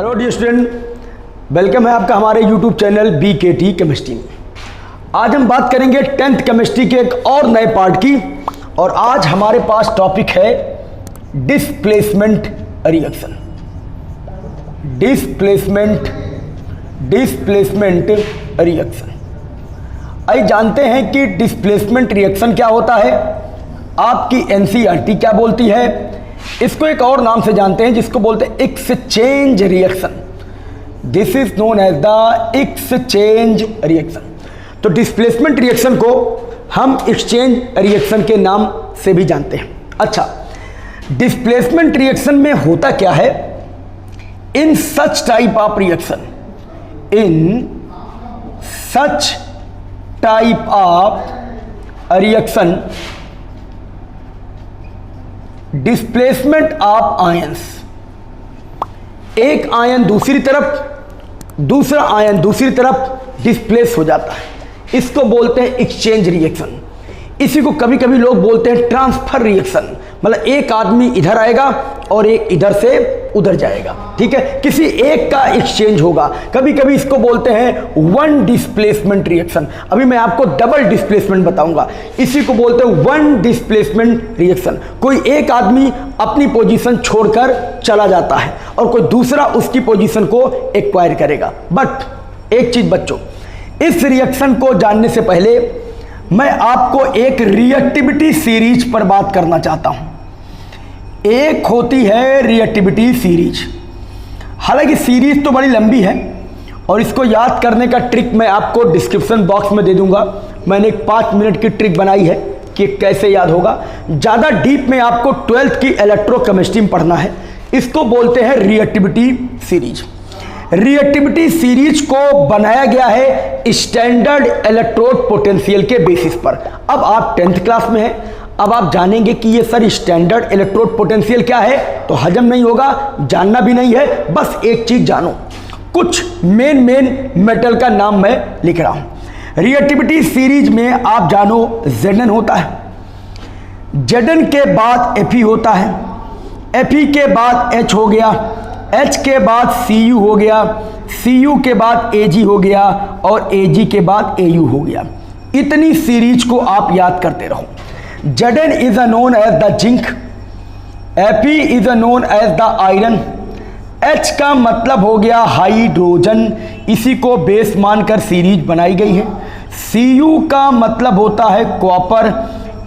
Hello dear student, welcome है आपका हमारे यूट्यूब चैनल BKT केमिस्ट्री में। आज हम बात करेंगे 10th केमिस्ट्री के एक और नए पार्ट की, और आज हमारे पास टॉपिक है डिस्प्लेसमेंट रिएक्शन। Displacement reaction. आइए जानते हैं कि डिस्प्लेसमेंट रिएक्शन क्या होता है, आपकी NCERT क्या बोलती है। इसको एक और नाम से जानते हैं जिसको बोलते हैं exchange reaction. This is known as the exchange reaction. तो डिस्प्लेसमेंट रिएक्शन को हम एक्सचेंज रिएक्शन के नाम से भी जानते हैं। अच्छा, डिस्प्लेसमेंट रिएक्शन में होता क्या है? In such type of reaction, displacement of ions, एक आयन दूसरी तरफ, दूसरा आयन दूसरी तरफ डिस्प्लेस हो जाता है, इसको बोलते हैं एक्सचेंज रिएक्शन। इसी को कभी कभी लोग बोलते हैं ट्रांसफर रिएक्शन, मतलब एक आदमी इधर आएगा और एक इधर से उधर जाएगा, ठीक है, किसी एक का एक्सचेंज होगा। कभी कभी इसको बोलते हैं वन डिस्प्लेसमेंट रिएक्शन। अभी मैं आपको डबल डिस्प्लेसमेंट बताऊंगा, इसी को बोलते हैं वन डिस्प्लेसमेंट रिएक्शन। कोई एक आदमी अपनी पोजीशन छोड़कर चला जाता है और कोई दूसरा उसकी पोजीशन को एक्वायर करेगा। बट एक चीज बच्चों, इस रिएक्शन को जानने से पहले मैं आपको एक रिएक्टिविटी सीरीज पर बात करना चाहता हूं। एक होती है रिएक्टिविटी सीरीज। हालांकि सीरीज तो बड़ी लंबी है और इसको याद करने का ट्रिक मैं आपको डिस्क्रिप्शन बॉक्स में दे दूंगा। मैंने एक 5 मिनट की ट्रिक बनाई है कि कैसे याद होगा। ज़्यादा डीप में आपको 12th की इलेक्ट्रोकेमिस्ट्री में पढ़ना है। इसको बोलते हैं रिएक्टिविटी सीरीज। रिएक्टिविटी सीरीज को बनाया गया है स्टैंडर्ड इलेक्ट्रोड पोटेंशियल के बेसिस पर। अब आप 10th क्लास में हैं, अब आप जानेंगे कि ये सर स्टैंडर्ड इलेक्ट्रोड पोटेंशियल क्या है, तो हजम नहीं होगा, जानना भी नहीं है। बस एक चीज जानो, कुछ मेन मेटल का नाम मैं लिख रहा हूं। रिएक्टिविटी सीरीज में आप जानो Zn होता है, Zn के बाद Fe होता है, Fe के बाद H हो गया, H के बाद Cu हो गया, Cu के बाद Ag हो गया और Ag के बाद Au हो गया। इतनी सीरीज को आप याद करते रहो। Zn is known as the zinc, Fe is known as the iron, H का मतलब हो गया हाइड्रोजन, इसी को बेस मानकर सीरीज बनाई गई है। Cu का मतलब होता है कॉपर,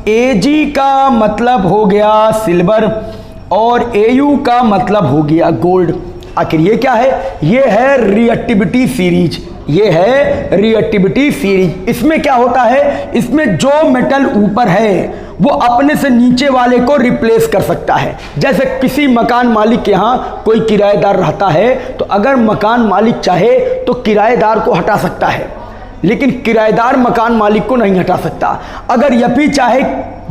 Ag का मतलब हो गया सिल्वर और Au का मतलब हो गया गोल्ड। आखिर ये क्या है? ये है रिएक्टिविटी सीरीज। ये है रिएक्टिविटी सीरीज। इसमें क्या होता है? इसमें जो मेटल ऊपर है वो अपने से नीचे वाले को रिप्लेस कर सकता है। जैसे किसी मकान मालिक के यहाँ कोई किराएदार रहता है, तो अगर मकान मालिक चाहे तो किराएदार को हटा सकता है, लेकिन किराएदार मकान मालिक को नहीं हटा सकता। अगर Fe चाहे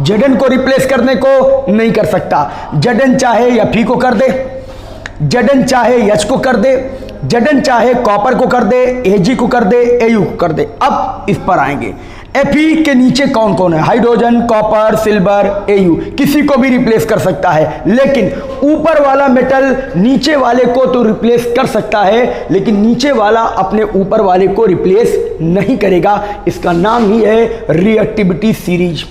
Zn को रिप्लेस करने को नहीं कर सकता, Zn चाहे Fe को कर दे, Zn चाहे H को कर दे, Zn चाहे कॉपर को कर दे, Ag को कर दे, Au को कर दे। अब इस पर आएंगे, Fe के नीचे कौन कौन है? हाइड्रोजन, कॉपर, सिल्वर, Au, किसी को भी रिप्लेस कर सकता है। लेकिन ऊपर वाला मेटल नीचे वाले को तो रिप्लेस कर सकता है, लेकिन नीचे वाला अपने ऊपर वाले को रिप्लेस नहीं करेगा। इसका नाम ही है रिएक्टिविटी सीरीज।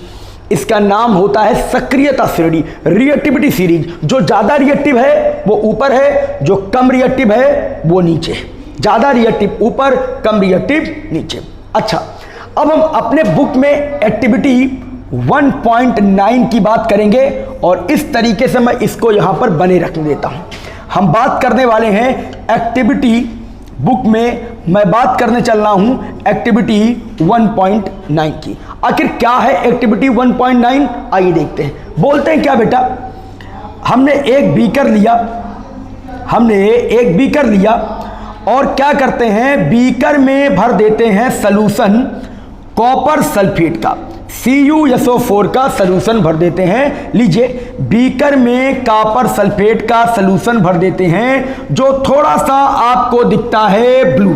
इसका नाम होता है सक्रियता श्रेणी, रिएक्टिविटी सीरीज। जो ज्यादा रिएक्टिव है वो ऊपर है, जो कम रिएक्टिव है वो नीचे। ज्यादा रिएक्टिव ऊपर, कम रिएक्टिव नीचे। अच्छा, अब हम अपने बुक में एक्टिविटी 1.9 की बात करेंगे और इस तरीके से मैं इसको यहां पर बने रखने देता हूं। हम बात करने वाले हैं एक्टिविटी बुक में, मैं बात करने चल रहा हूं एक्टिविटी 1.9 की। आखिर क्या है एक्टिविटी 1.9? आइए देखते हैं। बोलते हैं क्या बेटा, हमने एक बीकर लिया और क्या करते हैं, बीकर में भर देते हैं सलूशन कॉपर सल्फेट का, CuSO4 का सलूशन भर देते हैं। लीजिए, बीकर में कॉपर सल्फेट का सलूशन भर देते हैं, जो थोड़ा सा आपको दिखता है ब्लू।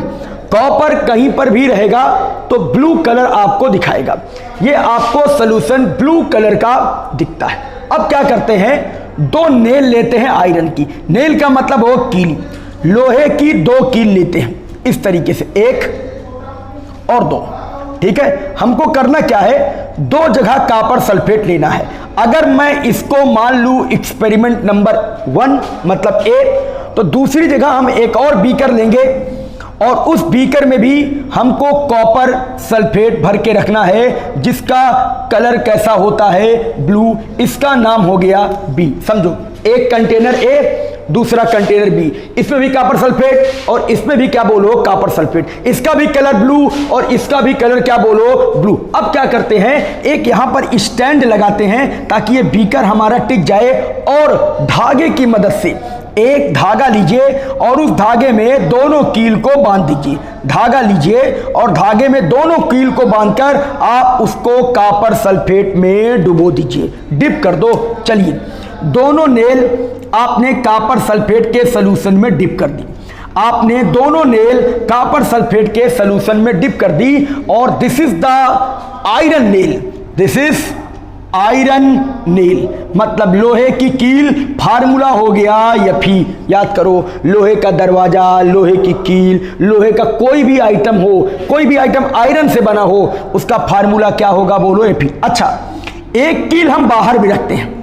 कॉपर कहीं पर भी रहेगा तो ब्लू कलर आपको दिखाएगा। ये आपको सलूशन ब्लू कलर का दिखता है। अब क्या करते हैं, 2 नेल लेते हैं आयरन की। नेल का मतलब हो कीली। लोहे की 2 कील लेते हैं इस तरीके से, 1 और 2, ठीक है। हमको करना क्या है, 2 जगह कॉपर सल्फेट लेना है। अगर मैं इसको मान लूं एक्सपेरिमेंट नंबर 1 मतलब A, तो दूसरी जगह हम एक और बीकर लेंगे और उस बीकर में भी हमको कॉपर सल्फेट भर के रखना है, जिसका कलर कैसा होता है, ब्लू। इसका नाम हो गया B। समझो, एक कंटेनर A, दूसरा कंटेनर B, इसमें भी कॉपर सल्फेट और इसमें भी क्या बोलो, कॉपर सल्फेट। इसका भी कलर ब्लू और इसका भी कलर क्या बोलो, ब्लू। अब क्या करते हैं, एक यहां पर स्टैंड लगाते हैं ताकि ये बीकर हमारा टिक जाए, और धागे की मदद से एक धागा लीजिए और उस धागे में दोनों कील को बांध दीजिए। धागा लीजिए और धागे में दोनों कील को बांधकर आप उसको कॉपर सल्फेट में डुबो दीजिए, डिप कर दो। चलिए, दोनों नेल आपने कॉपर सल्फेट के सॉल्यूशन में डिप कर दी। आपने दोनों नेल कॉपर सल्फेट के सॉल्यूशन में डिप कर दी, और this is the iron nail. This is iron nail, मतलब लोहे की कील। फार्मूला हो गया Fe। याद करो, लोहे का दरवाजा, लोहे की कील, लोहे का कोई भी आइटम हो, कोई भी आइटम आयरन से बना हो, उसका फार्मूला क्या होगा, बोलो Fe। अच्छा, एक कील हम बाहर भी रखते हैं,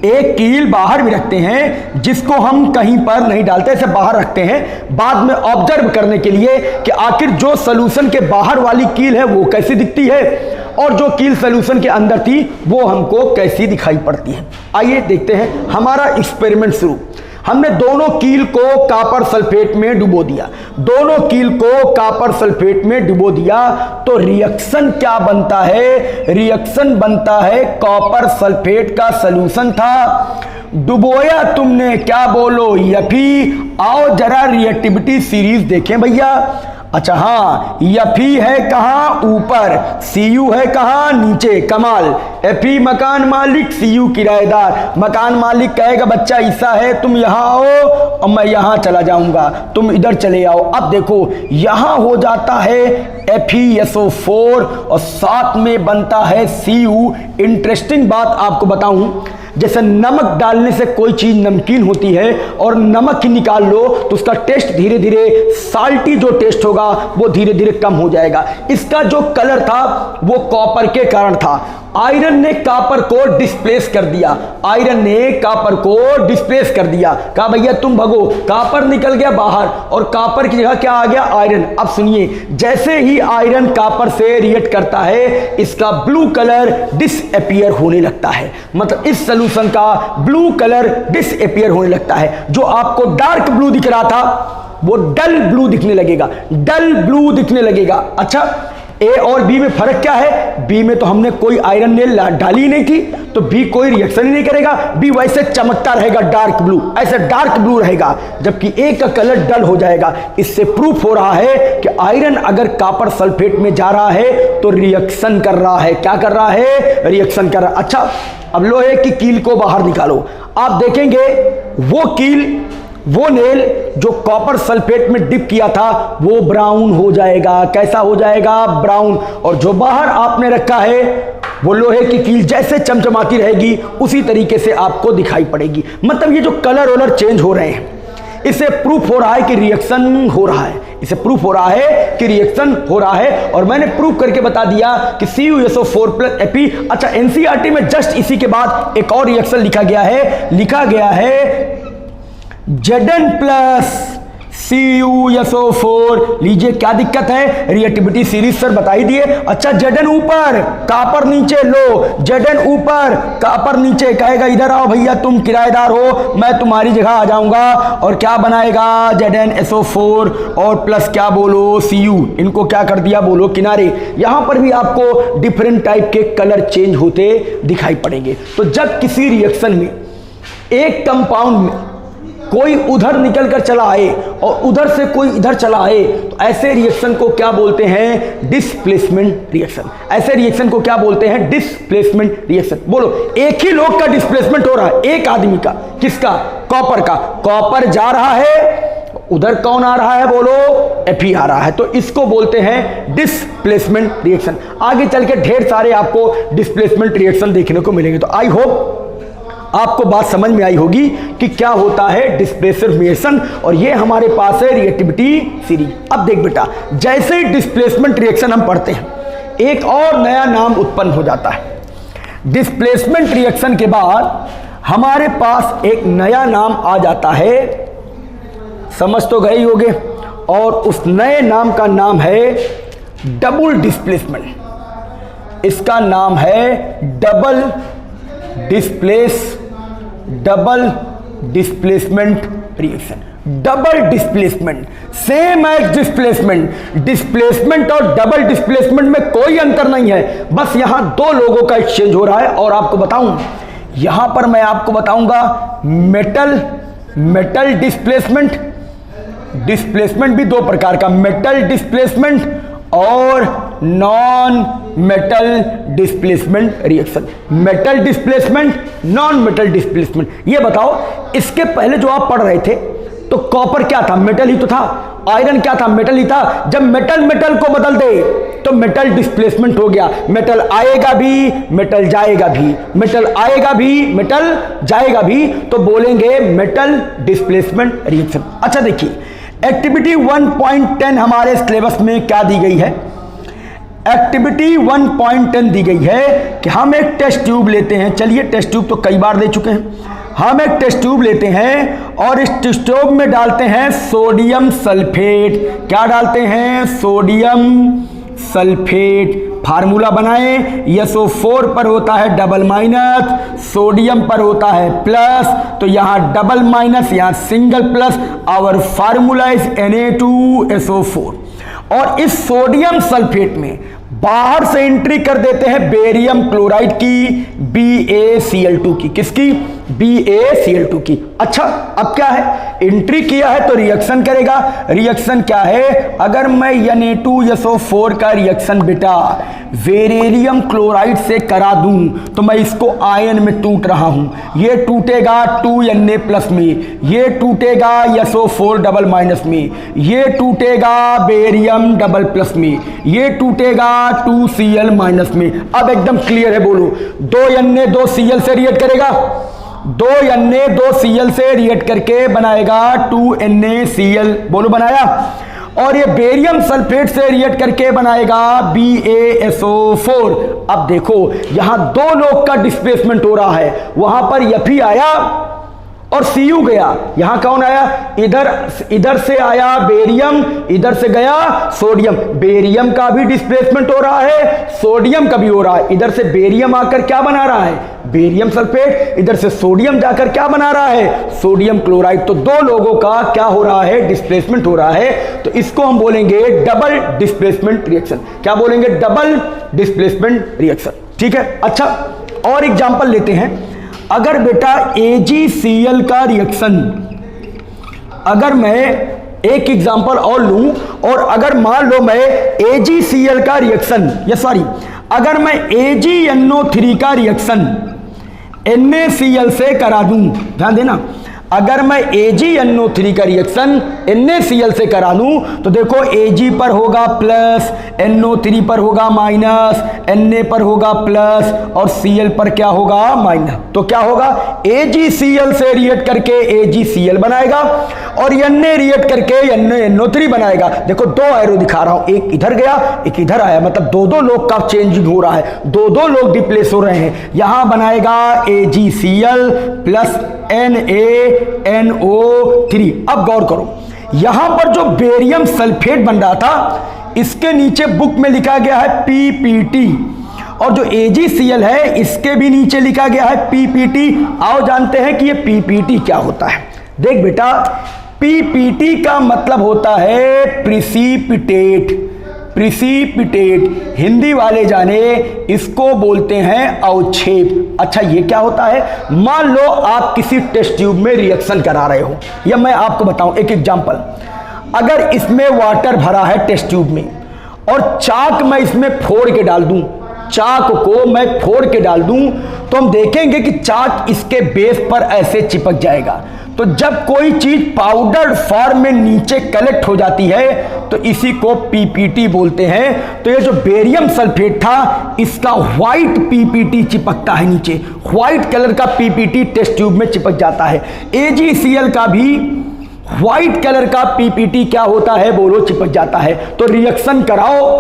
एक कील बाहर भी रखते हैं, जिसको हम कहीं पर नहीं डालते, ऐसे बाहर रखते हैं बाद में ऑब्जर्व करने के लिए कि आखिर जो सॉल्यूशन के बाहर वाली कील है वो कैसी दिखती है, और जो कील सॉल्यूशन के अंदर थी वो हमको कैसी दिखाई पड़ती है। आइए देखते हैं हमारा एक्सपेरिमेंट शुरू। हमने दोनों कील को कॉपर सल्फेट में डुबो दिया, दोनों कील को कॉपर सल्फेट में डुबो दिया, तो रिएक्शन क्या बनता है, रिएक्शन बनता है कॉपर सल्फेट का सॉल्यूशन था, डुबोया तुमने क्या बोलो, Fe। आओ जरा रिएक्टिविटी सीरीज देखें भैया। अच्छा हाँ, Fe है कहाँ, ऊपर, Cu है कहाँ, नीचे। कमाल। Fe मकान मालिक, Cu किराएदार। मकान मालिक कहेगा बच्चा ऐसा है, तुम यहाँ आओ और मैं यहाँ चला जाऊंगा, तुम इधर चले आओ। अब देखो यहाँ हो जाता है FeSO4 और साथ में बनता है Cu। इंटरेस्टिंग बात आपको बताऊं, जैसे नमक डालने से कोई चीज नमकीन होती है और नमक ही निकाल लो तो उसका टेस्ट धीरे धीरे, साल्टी जो टेस्ट होगा वो धीरे धीरे कम हो जाएगा। इसका जो कलर था वो कॉपर के कारण था। आयरन ने कॉपर को डिस्प्लेस कर दिया, आयरन ने कॉपर को डिस्प्लेस कर दिया। कहा भैया तुम भगो, कॉपर निकल गया बाहर और कॉपर की जगह क्या आ गया, आयरन। अब सुनिए, जैसे ही आयरन कॉपर से रिएक्ट करता है, इसका ब्लू कलर डिसअपीयर होने लगता है, मतलब इस सॉल्यूशन का ब्लू कलर डिसअपीयर होने लगता है। जो आपको डार्क ब्लू दिख रहा था वो डल ब्लू दिखने लगेगा, डल ब्लू दिखने लगेगा। अच्छा, ए और बी में फर्क क्या है, बी में तो हमने कोई आयरन नेल डाली नहीं थी, तो बी कोई रिएक्शन ही नहीं करेगा, बी वैसे चमकता रहेगा डार्क ब्लू, ऐसे डार्क ब्लू रहेगा, जबकि ए का कलर डल हो जाएगा। इससे प्रूफ हो रहा है कि आयरन अगर कॉपर सल्फेट में जा रहा है तो रिएक्शन कर रहा है। क्या कर रहा है, रिएक्शन कर रहा है। अच्छा, अब लोहे की कील को बाहर निकालो, आप देखेंगे वो कील, वो नेल जो कॉपर सल्फेट में डिप किया था वो ब्राउन हो जाएगा। कैसा हो जाएगा, ब्राउन। और जो बाहर आपने रखा है वो लोहे की कील जैसे चमचमाती रहेगी उसी तरीके से आपको दिखाई पड़ेगी। मतलब ये जो कलर वलर चेंज हो रहे हैं, इससे प्रूफ हो रहा है कि रिएक्शन हो रहा है, इससे प्रूफ हो रहा है कि रिएक्शन हो रहा है। और मैंने प्रूफ करके बता दिया कि CuSO4 प्लस Fe। अच्छा, NCERT में जस्ट इसी के बाद एक और रिएक्शन लिखा गया है, लिखा गया है Zn प्लस CuSO4। लीजिए क्या दिक्कत है, रिएक्टिविटी सीरीज सर बता ही दिए। अच्छा, Zn ऊपर कॉपर नीचे, लो Zn ऊपर कॉपर नीचे, कहेगा इधर आओ भैया तुम किराएदार हो, मैं तुम्हारी जगह आ जाऊंगा, और क्या बनाएगा ZnSO4 और प्लस क्या बोलो Cu। इनको क्या कर दिया बोलो किनारे। यहां पर भी आपको डिफरेंट टाइप के कलर चेंज होते दिखाई पड़ेंगे। तो जब किसी रिएक्शन में एक कंपाउंड में कोई उधर निकल कर चला आए और उधर से कोई इधर चला आए, तो ऐसे रिएक्शन को क्या बोलते हैं, डिस्प्लेसमेंट रिएक्शन। ऐसे रिएक्शन को क्या बोलते हैं, डिस्प्लेसमेंट रिएक्शन। बोलो, एक ही लोग का डिस्प्लेसमेंट हो रहा है, एक आदमी का, किसका, कॉपर का। कॉपर जा रहा है, उधर कौन आ रहा है, बोलो Fe आ रहा है, तो इसको बोलते हैं डिस्प्लेसमेंट रिएक्शन। आगे चल के ढेर सारे आपको डिस्प्लेसमेंट रिएक्शन देखने को मिलेंगे। तो आई होप आपको बात समझ में आई होगी कि क्या होता है डिस्प्लेसर रिएक्शन, और ये हमारे पास है रिएक्टिविटी सीरीज। अब देख बेटा, जैसे ही डिस्प्लेसमेंट रिएक्शन हम पढ़ते हैं, एक और नया नाम उत्पन्न हो जाता है। डिस्प्लेसमेंट रिएक्शन के बाद हमारे पास एक नया नाम आ जाता है, समझ तो गए ही होंगे, और उस नए नाम का नाम है डबल डिस्प्लेसमेंट। इसका नाम है double displacement reaction. Double displacement same as displacement और डबल डिस्प्लेसमेंट में कोई अंतर नहीं है, बस यहां दो लोगों का एक्सचेंज हो रहा है। और आपको बताऊं, यहां पर मैं आपको बताऊंगा मेटल डिस्प्लेसमेंट भी दो प्रकार का, मेटल डिस्प्लेसमेंट और non metal displacement reaction. Metal displacement, non metal displacement. ये बताओ, इसके पहले जो आप पढ़ रहे थे तो कॉपर क्या था? मेटल ही तो था। आयरन क्या था? मेटल ही था। जब मेटल को बदल दे तो मेटल डिस्प्लेसमेंट हो गया। मेटल आएगा भी, मेटल जाएगा भी, मेटल आएगा भी, मेटल जाएगा भी, तो बोलेंगे मेटल डिस्प्लेसमेंट रिएक्शन। अच्छा देखिए, एक्टिविटी 1.10 हमारे सिलेबस में क्या दी गई है? एक्टिविटी 1.10 दी गई है कि हम एक टेस्ट ट्यूब लेते हैं। चलिए, टेस्ट ट्यूब तो कई बार दे चुके हैं। हम एक टेस्ट ट्यूब लेते हैं और इस टेस्ट ट्यूब में डालते हैं सोडियम सल्फेट। क्या डालते हैं? Sodium sulphate. फार्मूला बनाएं, SO4 पर होता है डबल माइनस, सोडियम पर होता है प्लस, तो यहां डबल माइनस, यहां single plus. Our formula is Na2SO4। और इस सोडियम सल्फेट में बाहर से एंट्री कर देते हैं बेरियम क्लोराइड की, BaCl2 की। किसकी? BaCl2 की। अच्छा, अब क्या है? एंट्री किया है तो रिएक्शन करेगा। रिएक्शन क्या है? अगर मैं Na2SO4 का रिएक्शन बेटा बेरियम क्लोराइड से करा दूं तो मैं इसको आयन में टूट रहा हूं। ये टूटेगा 2Na प्लस में, ये टूटेगा SO4 डबल माइनस में, ये टूटेगा बेरियम डबल प्लस में, ये टूटेगा 2Cl माइनस में। अब एकदम क्लियर है, बोलो। 2Na 2Cl से रिएक्ट करेगा, 2Na 2Cl से रिएक्ट करके बनाएगा 2NaCl। बोलो, बनाया। और ये बेरियम सल्फेट से रिएक्ट करके बनाएगा BaSO4। अब देखो, यहां दो लोग का डिस्प्लेसमेंट हो रहा है। वहां पर Fe आया और Cu गया। यहां कौन आया? इधर से आया बेरियम, इधर से गया सोडियम। बेरियम का भी डिस्प्लेसमेंट हो रहा है, सोडियम का भी हो रहा है। इधर से बेरियम आकर क्या बना रहा है? Barium sulphate. इधर से सोडियम जाकर क्या बना रहा है? Sodium chloride. तो दो लोगों का क्या हो रहा है? डिस्प्लेसमेंट हो रहा है। तो इसको हम बोलेंगे डबल डिस्प्लेसमेंट रिएक्शन। क्या बोलेंगे? Double displacement reaction. ठीक है। अच्छा, और एग्जांपल लेते हैं। अगर बेटा AgCl का रिएक्शन, अगर मैं एक एग्जांपल और लूं, और अगर मान लो मैं AgCl का रिएक्शन, अगर मैं AgNO3 का रिएक्शन NaCl से करा दूं, ध्यान देना, अगर मैं AgNO3 का रिएक्शन NaCl से करा दूं तो देखो, Ag पर होगा प्लस, NO3 पर होगा माइनस, Na पर होगा प्लस, और Cl पर क्या होगा? माइनस। तो क्या होगा? AgCl से रिएक्ट करके AgCl बनाएगा और Na रिएक्ट करके NaNO3 बनाएगा। देखो, दो एरो दिखा रहा हूं, एक इधर गया, एक इधर आया, मतलब दो लोग का चेंजिंग हो रहा है, दो लोग डिप्लेस हो रहे हैं। यहां बनाएगा AgCl प्लस NaNO3। अब गौर करो, यहां पर जो बेरियम सल्फेट बन रहा था, इसके नीचे बुक में लिखा गया है PPT, और जो AgCl है इसके भी नीचे लिखा गया है PPT। आओ जानते हैं कि ये PPT क्या होता है। देख बेटा, PPT का मतलब होता है प्रिसिपिटेट। हिंदी वाले जाने, इसको बोलते हैं अवक्षेप। अच्छा, ये क्या होता है? मान लो आप किसी टेस्ट ट्यूब में रिएक्शन करा रहे हो, या मैं आपको बताऊं एक एग्जांपल। अगर इसमें वाटर भरा है टेस्ट ट्यूब में, और चाक मैं इसमें फोड़ के डाल दूं, चाक को मैं फोड़ के डाल दूं, तो हम देखेंगे कि चार्ज इसके बेस पर ऐसे चिपक जाएगा। तो जब कोई चीज पाउडर फॉर्म में नीचे कलेक्ट हो जाती है तो इसी को पीपीटी बोलते हैं। तो ये जो बेरियम सल्फेट था इसका व्हाइट पीपीटी चिपकता है, नीचे व्हाइट कलर का पीपीटी टेस्ट ट्यूब में चिपक जाता है। AgCl का भी व्हाइट कलर का पीपीटी क्या होता है बोलो, चिपक जाता है। तो रिएक्शन कराओ,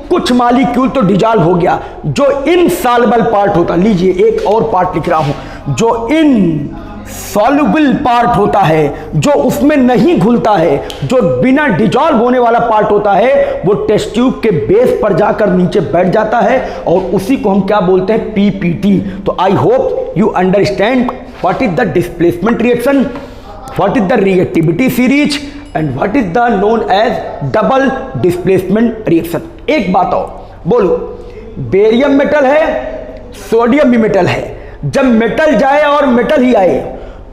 कुछ मॉलिक्यूल तो डिजॉल्व हो गया, जो इनसॉल्युबल पार्ट होता, लीजिए एक और पार्ट लिख रहा हूं, जो इनसॉल्युबल पार्ट होता है, जो उसमें नहीं घुलता है, जो बिना डिजॉल्व होने वाला पार्ट होता है, वो टेस्ट ट्यूब के बेस पर जाकर नीचे बैठ जाता है और उसी को हम क्या बोलते हैं, पीपीटी। तो I hope you understand what is the displacement reaction, what is the reactivity series and what is the known as double displacement reaction। एक बात और बोलो, बेरियम मेटल है, सोडियम भी मेटल है, जब मेटल जाए और मेटल ही आए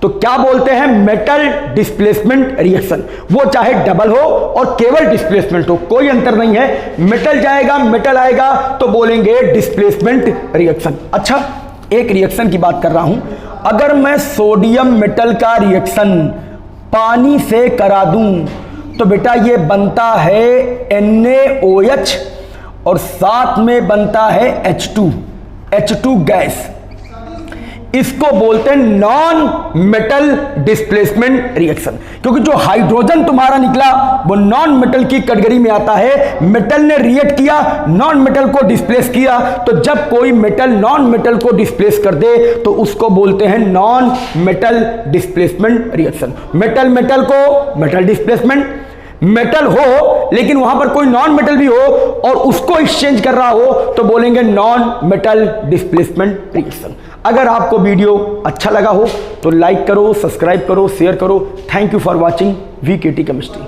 तो क्या बोलते हैं, मेटल डिस्प्लेसमेंट रिएक्शन। वो चाहे डबल हो और केवल डिस्प्लेसमेंट हो, कोई अंतर नहीं है, मेटल जाएगा मेटल आएगा तो बोलेंगे डिस्प्लेसमेंट रिएक्शन। अच्छा, एक रिएक्शन की बात कर रहा हूं, अगर मैं सोडियम मेटल का रिएक्शन पानी से करा दूं तो बेटा ये बनता है NaOH और साथ में बनता है H2 गैस। इसको बोलते हैं नॉन मेटल डिस्प्लेसमेंट रिएक्शन, क्योंकि जो हाइड्रोजन तुम्हारा निकला वो नॉन मेटल की कैटेगरी में आता है। मेटल ने रिएक्ट किया, नॉन मेटल को डिस्प्लेस किया, तो जब कोई मेटल नॉन मेटल को डिस्प्लेस कर दे तो उसको बोलते हैं non metal displacement reaction. Metal metal को मेटल डिस्प्लेसमेंट, मेटल हो लेकिन वहां पर कोई नॉन मेटल भी हो और उसको एक्सचेंज कर रहा हो तो बोलेंगे नॉन मेटल डिस्प्लेसमेंट रिएक्शन। अगर आपको वीडियो अच्छा लगा हो तो लाइक करो, सब्सक्राइब करो, शेयर करो। Thank you for watching VKT chemistry.